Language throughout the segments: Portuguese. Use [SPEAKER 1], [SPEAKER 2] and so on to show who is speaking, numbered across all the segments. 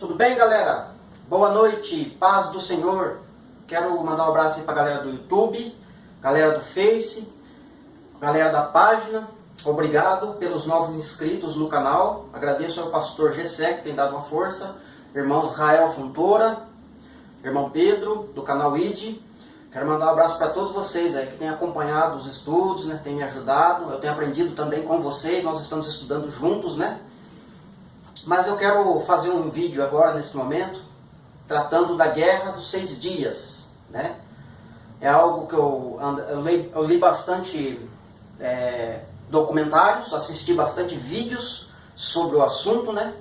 [SPEAKER 1] Tudo bem, galera? Boa noite, paz do Senhor. Quero mandar um abraço aí pra galera do YouTube, galera do Face, galera da página. Obrigado pelos novos inscritos no canal. Agradeço ao pastor Gessé, que tem dado uma força, irmão Israel Fontoura, irmão Pedro, do canal ID. Quero mandar um abraço para todos vocês aí que têm acompanhado os estudos, né? Têm me ajudado. Eu tenho aprendido também com vocês, nós estamos estudando juntos, né? Mas eu quero fazer um vídeo agora, nesse momento, tratando da Guerra dos 6 Dias, né? É algo que eu li bastante documentários, assisti bastante vídeos sobre o assunto, né?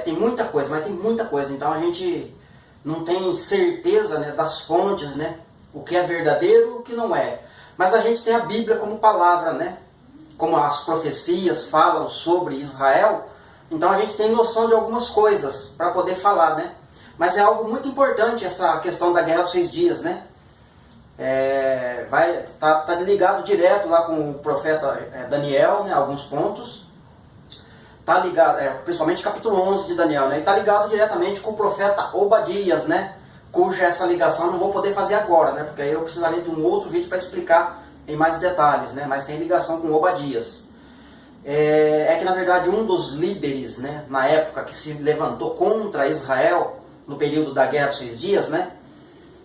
[SPEAKER 1] Tem muita coisa, mas tem muita coisa, então a gente não tem certeza, né, das fontes, né? O que é verdadeiro e o que não é. Mas a gente tem a Bíblia como palavra, né? Como as profecias falam sobre Israel, então a gente tem noção de algumas coisas para poder falar, né? Mas é algo muito importante essa questão da Guerra dos 6 Dias, né? Tá ligado direto lá com o profeta Daniel, né? Alguns pontos. Tá ligado, principalmente capítulo 11 de Daniel, né? E tá ligado diretamente com o profeta Obadias, né? Cuja essa ligação eu não vou poder fazer agora, né? Porque aí eu precisaria de um outro vídeo para explicar em mais detalhes, né? Mas tem ligação com Obadias. Que na verdade um dos líderes, né, na época que se levantou contra Israel no período da Guerra dos 6 Dias, né,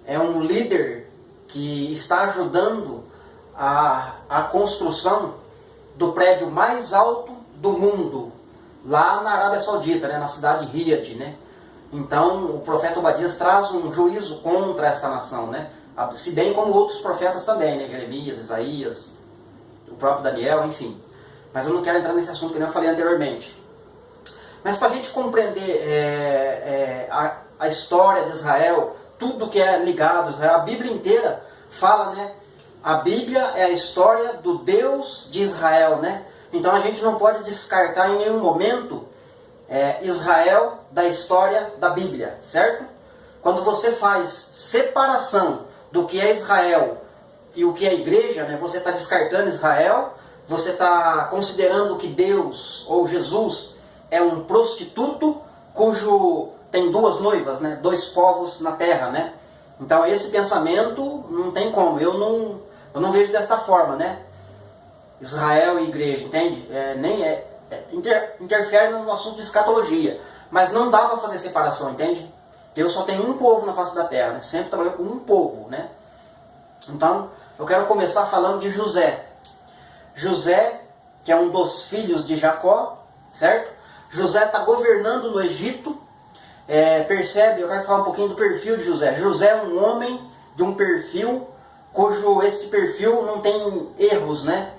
[SPEAKER 1] é um líder que está ajudando a construção do prédio mais alto do mundo, lá na Arábia Saudita, né, na cidade de Riad, né. Então o profeta Obadias traz um juízo contra esta nação, né, se bem como outros profetas também, né, Jeremias, Isaías, o próprio Daniel, enfim. Mas eu não quero entrar nesse assunto que eu falei anteriormente. Mas para a gente compreender a história de Israel, tudo que é ligado a Israel, a Bíblia inteira fala, né? A Bíblia é a história do Deus de Israel, né? Então a gente não pode descartar em nenhum momento Israel da história da Bíblia, certo? Quando você faz separação do que é Israel e o que é a igreja, né? Você está descartando Israel. Você está considerando que Deus ou Jesus é um prostituto cujo tem duas noivas, né? 2 povos na terra, né? Então esse pensamento não tem como. Eu não vejo desta forma, né? Israel e igreja, entende? Interfere no assunto de escatologia, mas não dá para fazer separação, entende? Deus só tem um povo na face da terra, né? Sempre trabalhou com um povo, né? Então eu quero começar falando de José. José, que é um dos filhos de Jacó, certo? José está governando no Egito. Percebe, eu quero falar um pouquinho do perfil de José. José é um homem de um perfil esse perfil não tem erros, né?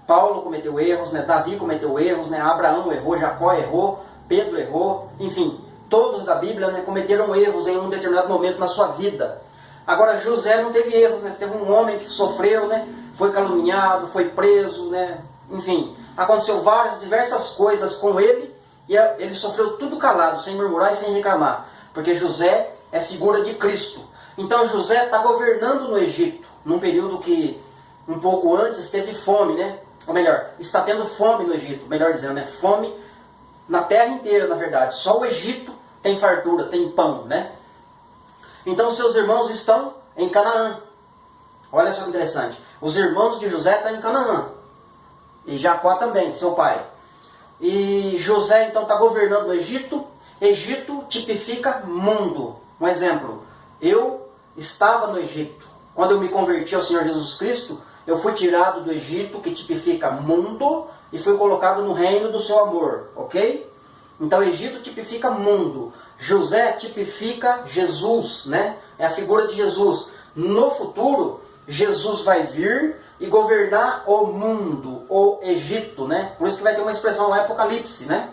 [SPEAKER 1] Paulo cometeu erros, né? Davi cometeu erros, né? Abraão errou, Jacó errou, Pedro errou, enfim, todos da Bíblia, né, cometeram erros em um determinado momento na sua vida. Agora José não teve erros, né? Teve um homem que sofreu, né? Foi caluniado, foi preso, né? Enfim, aconteceu diversas coisas com ele e ele sofreu tudo calado, sem murmurar e sem reclamar, porque José é figura de Cristo. Então José está governando no Egito, num período que um pouco antes teve fome, né? Ou melhor, está tendo fome no Egito, melhor dizendo, né? Fome na terra inteira, na verdade. Só o Egito tem fartura, tem pão, né? Então seus irmãos estão em Canaã. Olha só que interessante. Os irmãos de José estão em Canaã. E Jacó também, seu pai. E José então está governando o Egito. Egito tipifica mundo. Um exemplo. Eu estava no Egito. Quando eu me converti ao Senhor Jesus Cristo, eu fui tirado do Egito, que tipifica mundo, e fui colocado no reino do seu amor. Ok? Então Egito tipifica mundo. José tipifica Jesus, né? É a figura de Jesus. No futuro, Jesus vai vir e governar o mundo, o Egito, né? Por isso que vai ter uma expressão no Apocalipse, né?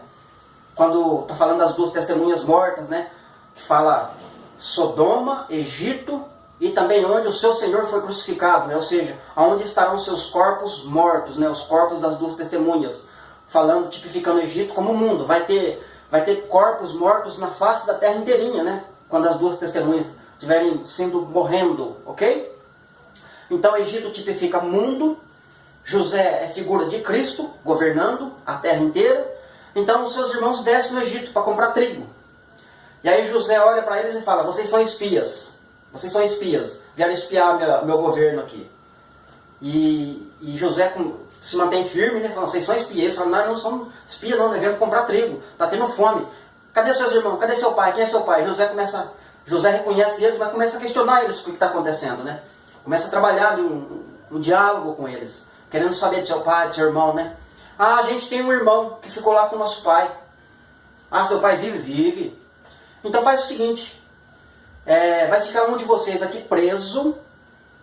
[SPEAKER 1] Quando está falando das 2 testemunhas mortas, né? Que fala Sodoma, Egito e também onde o seu Senhor foi crucificado, né? Ou seja, onde estarão os seus corpos mortos, né? Os corpos das 2 testemunhas. Falando, tipificando o Egito como o mundo. Vai ter corpos mortos na face da terra inteirinha, né? Quando as 2 testemunhas estiverem morrendo, ok? Então Egito tipifica mundo, José é figura de Cristo, governando a terra inteira. Então os seus irmãos descem no Egito para comprar trigo. E aí José olha para eles e fala, vocês são espias, vieram espiar meu governo aqui. E José se mantém firme, né? Fala, vocês são espias. Eles falam, nós não somos espias não, nós viemos comprar trigo, está tendo fome. Cadê seus irmãos? Cadê seu pai? Quem é seu pai? José reconhece eles, mas começa a questionar eles o que está acontecendo, né? Começa a trabalhar um diálogo com eles, querendo saber de seu pai, de seu irmão, né? Ah, a gente tem um irmão que ficou lá com o nosso pai. Ah, seu pai vive? Vive. Então faz o seguinte, vai ficar um de vocês aqui preso,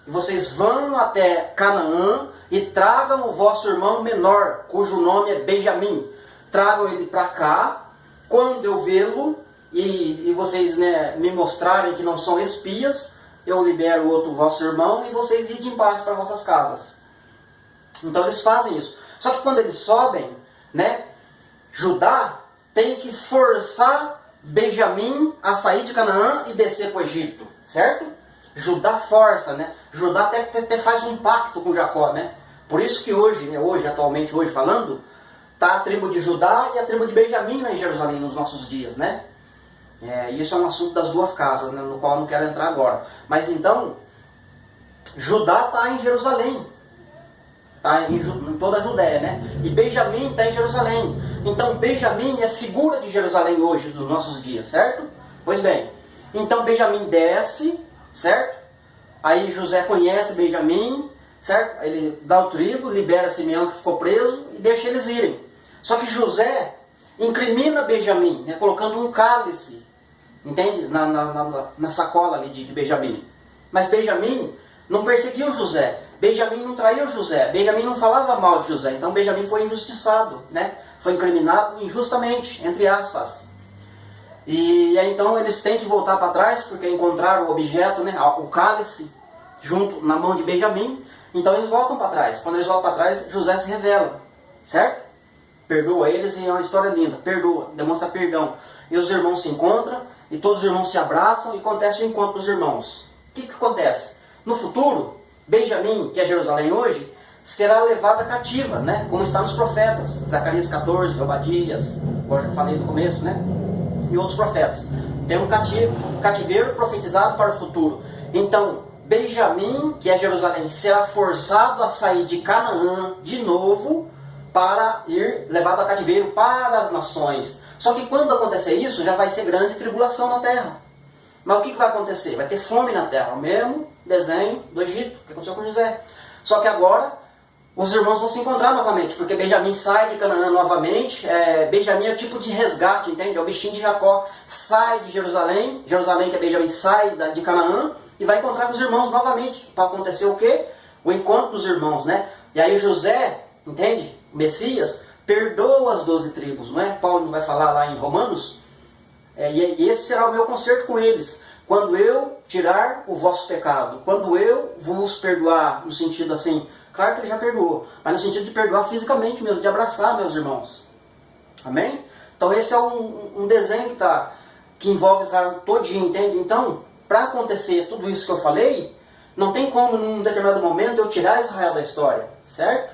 [SPEAKER 1] e vocês vão até Canaã e tragam o vosso irmão menor, cujo nome é Benjamim. Tragam ele para cá, quando eu vê-lo, e vocês, né, me mostrarem que não são espias, eu libero o outro vosso irmão e vocês idem em paz para vossas casas. Então eles fazem isso. Só que quando eles sobem, né, Judá tem que forçar Benjamim a sair de Canaã e descer para o Egito, certo? Judá força, né? Judá até faz um pacto com Jacó, né? Por isso que hoje, né, atualmente falando, tá a tribo de Judá e a tribo de Benjamim lá em Jerusalém nos nossos dias, né? Isso é um assunto das duas casas, né, no qual eu não quero entrar agora. Mas então, Judá está em Jerusalém, está em toda a Judéia, né? E Benjamim está em Jerusalém. Então Benjamim é figura de Jerusalém hoje, dos nossos dias, certo? Pois bem, então Benjamim desce, certo? Aí José conhece Benjamim, certo? Ele dá o trigo, libera Simeão que ficou preso e deixa eles irem. Só que José incrimina Benjamim, né, colocando um cálice, entende? Na sacola ali de Benjamim. Mas Benjamim não perseguiu José. Benjamim não traiu José. Benjamim não falava mal de José. Então Benjamim foi injustiçado, né? Foi incriminado injustamente, entre aspas. E aí, então eles têm que voltar para trás, porque encontraram o objeto, né, o cálice, junto na mão de Benjamim. Então eles voltam para trás. Quando eles voltam para trás, José se revela, certo? Perdoa eles e é uma história linda. Perdoa, demonstra perdão. E os irmãos se encontram, e todos os irmãos se abraçam, e acontece o encontro dos irmãos. O que acontece? No futuro, Benjamim, que é Jerusalém hoje, será levada cativa, né? Como está nos profetas. Zacarias 14, Obadias, como eu já falei no começo, né? E outros profetas. Tem um cativeiro profetizado para o futuro. Então, Benjamim, que é Jerusalém, será forçado a sair de Canaã de novo para ir levado a cativeiro para as nações. Só que quando acontecer isso, já vai ser grande tribulação na terra. Mas o que vai acontecer? Vai ter fome na terra. O mesmo desenho do Egito, que aconteceu com José. Só que agora os irmãos vão se encontrar novamente, porque Benjamim sai de Canaã novamente. Benjamim é o tipo de resgate, entende? É o bichinho de Jacó. Sai de Jerusalém, Jerusalém que é Benjamim, sai de Canaã e vai encontrar com os irmãos novamente. Para acontecer o quê? O encontro dos irmãos, né? E aí José, entende? O Messias, perdoa as 12 tribos, não é? Paulo não vai falar lá em Romanos? E esse será o meu conserto com eles. Quando eu tirar o vosso pecado, quando eu vos perdoar, no sentido assim, claro que ele já perdoou, mas no sentido de perdoar fisicamente mesmo, de abraçar meus irmãos. Amém? Então esse é um desenho que envolve Israel todinho, entende? Então, para acontecer tudo isso que eu falei, não tem como num determinado momento eu tirar Israel da história, certo?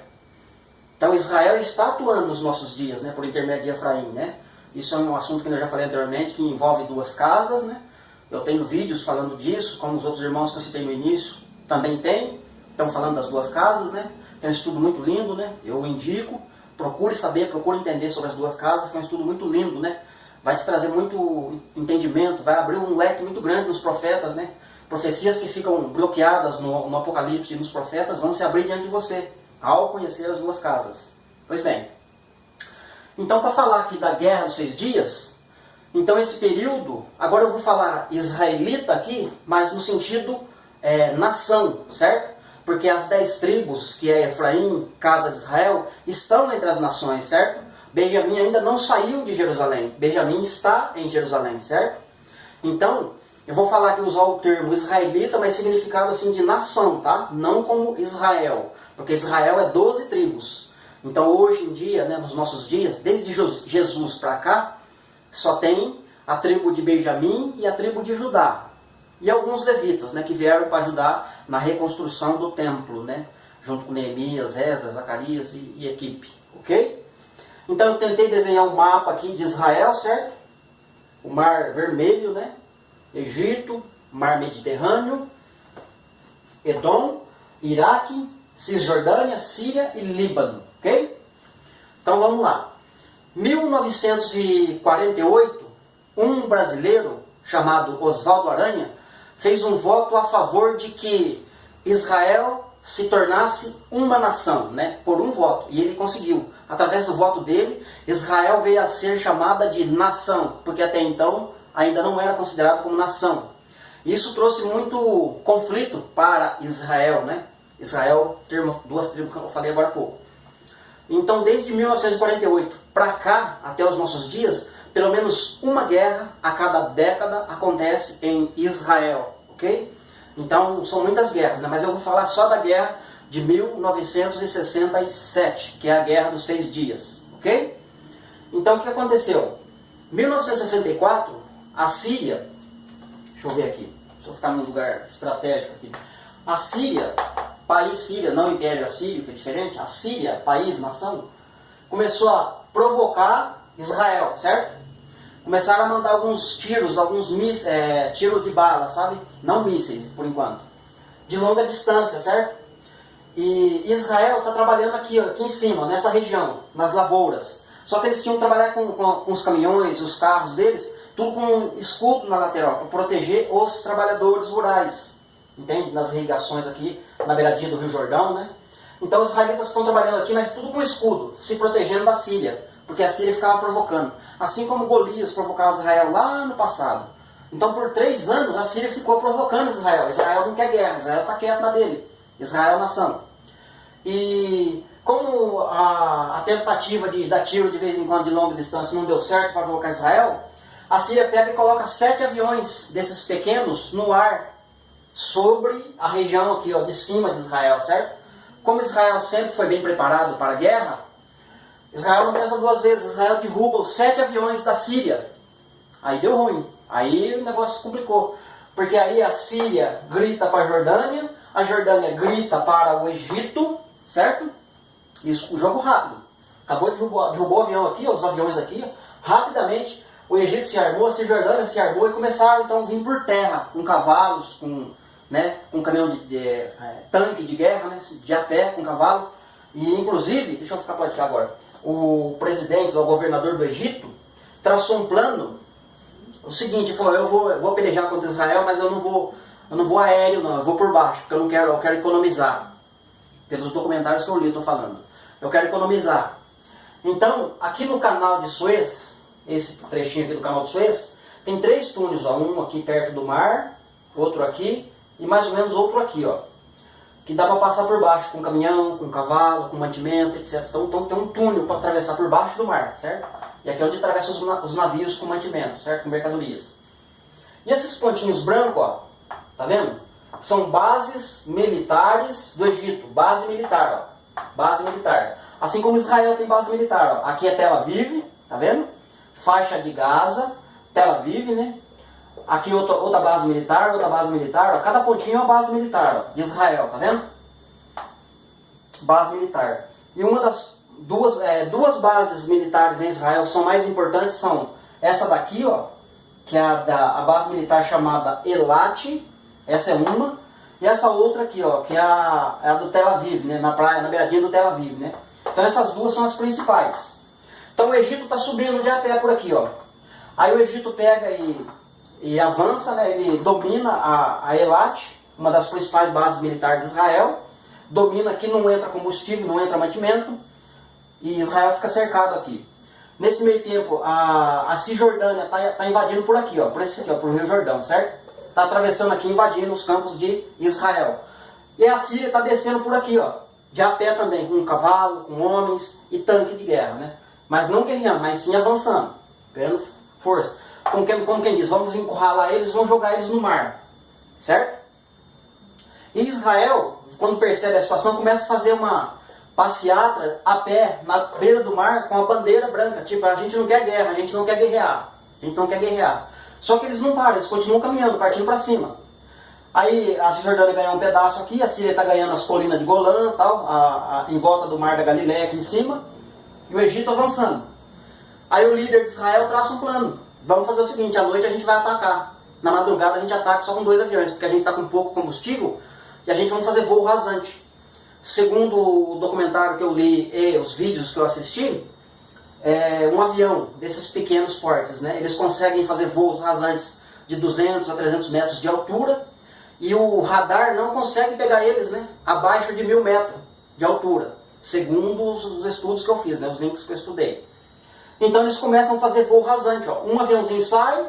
[SPEAKER 1] Então Israel está atuando nos nossos dias, né, por intermédio de Efraim, né? Isso é um assunto que eu já falei anteriormente, que envolve duas casas, né? Eu tenho vídeos falando disso, como os outros irmãos que eu citei no início também têm. Estão falando das duas casas, né? É um estudo muito lindo, né? Eu indico, procure saber, procure entender sobre as duas casas, que é um estudo muito lindo, né? Vai te trazer muito entendimento, vai abrir um leque muito grande nos profetas, né? Profecias que ficam bloqueadas no Apocalipse e nos profetas vão se abrir diante de você, ao conhecer as duas casas. Pois bem, então para falar aqui da Guerra dos 6 Dias, então esse período, agora eu vou falar israelita aqui, mas no sentido nação, certo? Porque as 10 tribos, que é Efraim, casa de Israel, estão entre as nações, certo? Benjamim ainda não saiu de Jerusalém. Benjamim está em Jerusalém, certo? Então, eu vou falar aqui, usar o termo israelita, mas significado assim de nação, tá? Não como Israel, porque Israel é 12 tribos. Então, hoje em dia, né, nos nossos dias, desde Jesus para cá, só tem a tribo de Benjamim e a tribo de Judá. E alguns levitas, né, que vieram para ajudar na reconstrução do templo, né, junto com Neemias, Esdras, Zacarias e equipe, ok? Então eu tentei desenhar um mapa aqui de Israel, certo? Mar Vermelho, né? Egito, Mar Mediterrâneo, Edom, Iraque, Cisjordânia, Síria e Líbano, ok? Então vamos lá. 1948, um brasileiro chamado Oswaldo Aranha fez um voto a favor de que Israel se tornasse uma nação, né? Por um voto. E ele conseguiu. Através do voto dele, Israel veio a ser chamada de nação, porque até então ainda não era considerado como nação. Isso trouxe muito conflito para Israel, né? Israel, duas tribos que eu falei agora há pouco. Então, desde 1948 para cá, até os nossos dias, pelo menos uma guerra a cada década acontece em Israel, ok? Então, são muitas guerras, né? Mas eu vou falar só da guerra de 1967, que é a Guerra dos 6 Dias, ok? Então, o que aconteceu? Em 1964, a Síria, deixa eu ver aqui, deixa eu ficar num lugar estratégico aqui. A Síria, país Síria, não Império Assírio, que é diferente, a Síria, país, nação, começou a provocar Israel, certo? Começaram a mandar alguns tiros, tiros de bala, sabe? Não mísseis, por enquanto. De longa distância, certo? E Israel está trabalhando aqui em cima, nessa região, nas lavouras. Só que eles tinham que trabalhar com os caminhões, os carros deles, tudo com um escudo na lateral, para proteger os trabalhadores rurais. Entende? Nas irrigações aqui, na beiradinha do Rio Jordão, né? Então os israelitas estão trabalhando aqui, mas tudo com escudo, se protegendo da Síria, porque a Síria ficava provocando. Assim como Golias provocava Israel lá no passado. Então por 3 anos a Síria ficou provocando Israel. Israel não quer guerra, Israel está quieto na dele. Israel é nação. E como a tentativa de dar tiro de vez em quando de longa distância não deu certo para provocar Israel, a Síria pega e coloca 7 aviões desses pequenos no ar sobre a região aqui, ó, de cima de Israel, certo? Como Israel sempre foi bem preparado para a guerra, Israel não pensa 2 vezes. Israel derruba os 7 aviões da Síria. Aí deu ruim. Aí o negócio complicou. Porque aí a Síria grita para a Jordânia grita para o Egito, certo? Isso, o jogo rápido. Acabou de derrubou o avião aqui, os aviões aqui, rapidamente o Egito se armou, a Cisjordânia se armou e começaram então a vir por terra, com cavalos, com caminhão de tanque de guerra, né, de a pé, com cavalo. E inclusive, deixa eu ficar para aqui agora, o presidente, o governador do Egito, traçou um plano, o seguinte, ele falou, eu vou pelejar contra Israel, mas eu não vou aéreo não, eu vou por baixo, porque eu quero economizar. Pelos documentários que eu li, eu estou falando. Eu quero economizar. Então, aqui no canal de Suez, esse trechinho aqui do canal de Suez, tem 3 túneis, ó, um aqui perto do mar, outro aqui, e mais ou menos outro aqui, ó, que dá para passar por baixo, com caminhão, com cavalo, com mantimento, etc. Então tem um túnel para atravessar por baixo do mar, certo? E aqui é onde atravessa os navios com mantimento, certo? Com mercadorias. E esses pontinhos brancos, ó, tá vendo? São bases militares do Egito, base militar, ó, base militar. Assim como Israel tem base militar, ó. Aqui é Tel Aviv, tá vendo? Faixa de Gaza, Tel Aviv, né? Aqui outra base militar, ó. Cada pontinho é uma base militar, ó, de Israel, tá vendo? Base militar. E uma das duas bases militares em Israel que são mais importantes são essa daqui, ó, que é a base militar chamada Elat, essa é uma, e essa outra aqui, ó, que é a do Tel Aviv, né, na praia, na beiradinha do Tel Aviv, né? Então essas duas são as principais. Então o Egito está subindo de a pé por aqui, ó. Aí o Egito pega e avança, né? Ele domina a Elat, uma das principais bases militares de Israel. Domina aqui, não entra combustível, não entra mantimento. E Israel fica cercado aqui. Nesse meio tempo, a Cisjordânia está invadindo por aqui, ó, por esse aqui, ó, por Rio Jordão, certo? Está atravessando aqui, invadindo os campos de Israel. E a Síria está descendo por aqui, ó, de a pé também, com um cavalo, com homens e tanque de guerra, né? Mas não guerreando, mas sim avançando, ganhando força. Como quem diz, vamos encurralar eles, vamos jogar eles no mar, certo? E Israel, quando percebe a situação, começa a fazer uma passeata a pé, na beira do mar, com a bandeira branca. Tipo, a gente não quer guerra, a gente não quer guerrear. A gente não quer guerrear. Só que eles não param, eles continuam caminhando, partindo para cima. Aí a Cisjordânia ganhou um pedaço aqui, a Síria está ganhando as colinas de Golã, tal, em volta do mar da Galileia aqui em cima, e o Egito avançando. Aí o líder de Israel traça um plano. vamos fazer o seguinte, à noite a gente vai atacar. Na madrugada a gente ataca só com 2 aviões, porque a gente está com pouco combustível e a gente vai fazer voo rasante. Segundo o documentário que eu li e os vídeos que eu assisti, um avião desses pequenos portes, né, eles conseguem fazer voos rasantes de 200 a 300 metros de altura e o radar não consegue pegar eles, né, abaixo de 1000 metros de altura, segundo os estudos que eu fiz, né, os links que eu estudei. Então eles começam a fazer voo rasante. Ó. Um aviãozinho sai,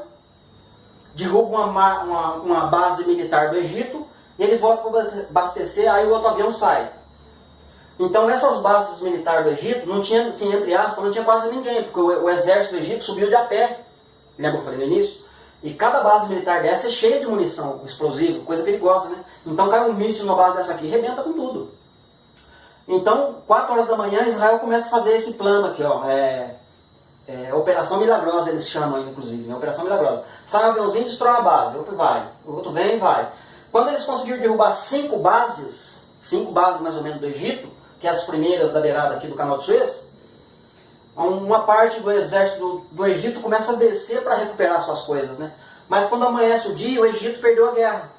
[SPEAKER 1] derruba uma base militar do Egito, e ele volta para abastecer, aí o outro avião sai. Então essas bases militares do Egito, não tinha, assim, entre aspas, não tinha quase ninguém, porque o exército do Egito subiu de a pé. Lembra que eu falei no início? E cada base militar dessa é cheia de munição explosiva, coisa perigosa, né? Então cai um míssil numa base dessa aqui e rebenta com tudo. Então, 4 horas da manhã, Israel começa a fazer esse plano aqui, ó. Operação Milagrosa, eles chamam aí, inclusive, né? Operação Milagrosa. Sai um aviãozinho e destrói a base, o outro vai, o outro vem e vai. Quando eles conseguiram derrubar 5 bases mais ou menos do Egito, que é as primeiras da beirada aqui do Canal de Suez, uma parte do exército do Egito começa a descer para recuperar suas coisas, né? Mas quando amanhece o dia, o Egito perdeu a guerra.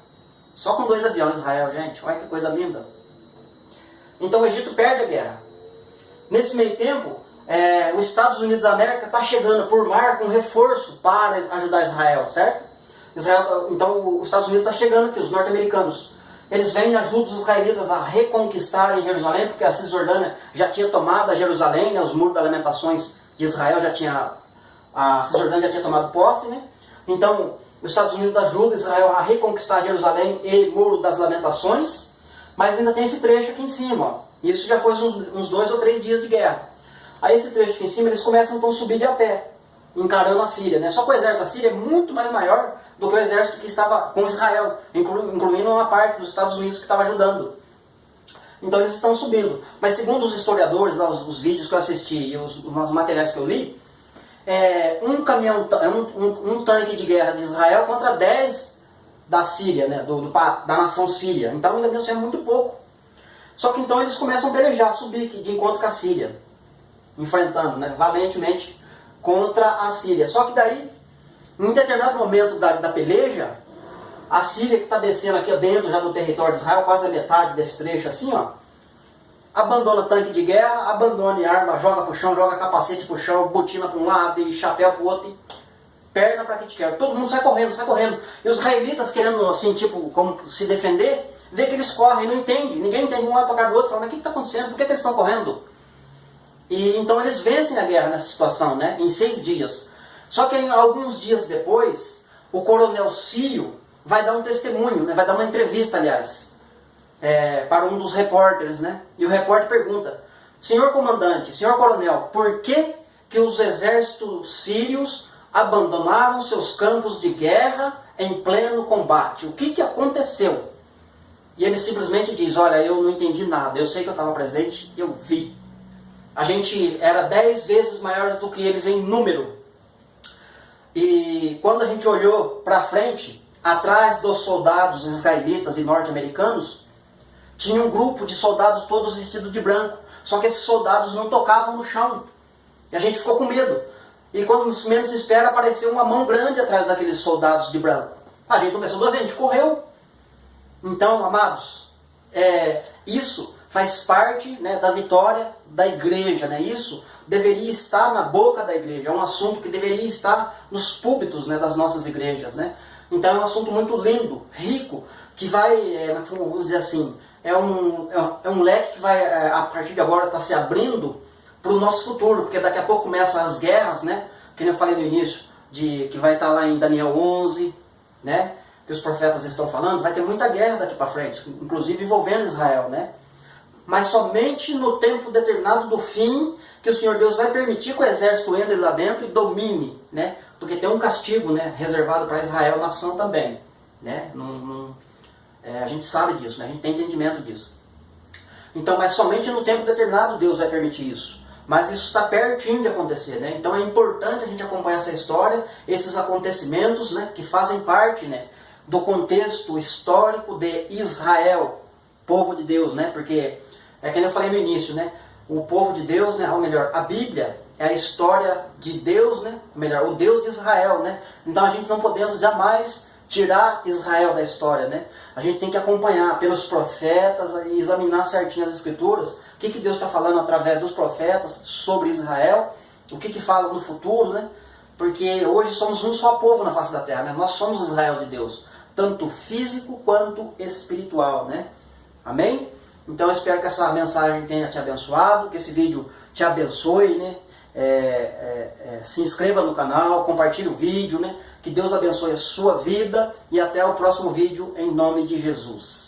[SPEAKER 1] Só com 2 aviões, Israel, gente. Olha que coisa linda. Então o Egito perde a guerra. Nesse meio tempo, os Estados Unidos da América está chegando por mar com reforço para ajudar Israel, certo? Então os Estados Unidos está chegando aqui, os norte-americanos. Eles vêm e ajudam os israelitas a reconquistarem Jerusalém, porque a Cisjordânia já tinha tomado a Jerusalém, né? Os muros das lamentações de Israel a Cisjordânia já tinha tomado posse, né? Então os Estados Unidos ajudam Israel a reconquistar Jerusalém e Muro das Lamentações, mas ainda tem esse trecho aqui em cima, ó. Isso já foi uns 2 ou 3 dias de guerra. Aí esse trecho aqui em cima, eles começam então a subir de a pé, encarando a Síria, né? Só que o exército da Síria é muito mais maior do que o exército que estava com Israel, incluindo uma parte dos Estados Unidos que estava ajudando. Então eles estão subindo. Mas segundo os historiadores, lá, os vídeos que eu assisti e os materiais que eu li, um tanque de guerra de Israel contra 10 da Síria, né? Da nação síria. Então ainda mesmo é muito pouco. Só que então eles começam a pelejar, subir de encontro com a Síria, enfrentando, né, valentemente contra a Síria. Só que daí, em um determinado momento da peleja, a Síria, que está descendo aqui dentro já do território de Israel, quase a metade desse trecho assim, ó, abandona tanque de guerra, abandona arma, joga pro chão, joga capacete pro chão, botina para um lado e chapéu pro outro, e perna para que te quer. Todo mundo sai correndo, sai correndo. E os israelitas querendo, assim, tipo, como se defender, vê que eles correm, não entende. Ninguém entende, um olha para o outro, fala, mas o que está acontecendo? Por que eles estão correndo? E então eles vencem a guerra nessa situação, né, em 6 dias. Só que alguns dias depois, o coronel sírio vai dar um testemunho, né, vai dar uma entrevista, aliás, para um dos repórteres, né? E o repórter pergunta, senhor comandante, senhor coronel, por que os exércitos sírios abandonaram seus campos de guerra em pleno combate? O que aconteceu? E ele simplesmente diz, olha, eu não entendi nada, eu sei que eu estava presente, eu vi. A gente era 10 vezes maiores do que eles em número. E quando a gente olhou para frente, atrás dos soldados israelitas e norte-americanos, tinha um grupo de soldados todos vestidos de branco. Só que esses soldados não tocavam no chão. E a gente ficou com medo. E quando menos se espera, apareceu uma mão grande atrás daqueles soldados de branco. A gente começou a ver, a gente correu. Então, amados, isso faz parte, né, da vitória da igreja, né? Isso deveria estar na boca da igreja, é um assunto que deveria estar nos púlpitos, né, das nossas igrejas, né? Então é um assunto muito lindo, rico, que vai, vamos dizer assim, é um leque que vai, a partir de agora, estar se abrindo para o nosso futuro, porque daqui a pouco começam as guerras, né? Que eu falei no início, que vai estar lá em Daniel 11, né? Que os profetas estão falando, vai ter muita guerra daqui para frente, inclusive envolvendo Israel, né? Mas somente no tempo determinado do fim que o Senhor Deus vai permitir que o exército entre lá dentro e domine, né? Porque tem um castigo, né, reservado para Israel, nação também, né? A gente sabe disso, né? A gente tem entendimento disso. Então, mas somente no tempo determinado Deus vai permitir isso. Mas isso está pertinho de acontecer, né? Então é importante a gente acompanhar essa história, esses acontecimentos, né, que fazem parte, né, do contexto histórico de Israel, povo de Deus, né? Porque é que eu falei no início, né? O povo de Deus, né, ou melhor, a Bíblia, é a história de Deus, né? Melhor, o Deus de Israel, né? Então a gente não podemos jamais tirar Israel da história, né? A gente tem que acompanhar pelos profetas e examinar certinho as escrituras, o que Deus está falando através dos profetas sobre Israel, o que fala no futuro, né? Porque hoje somos um só povo na face da terra, né? Nós somos Israel de Deus, tanto físico quanto espiritual, né? Amém? Então eu espero que essa mensagem tenha te abençoado, que esse vídeo te abençoe, né? Se inscreva no canal, compartilhe o vídeo, né? Que Deus abençoe a sua vida e até o próximo vídeo em nome de Jesus.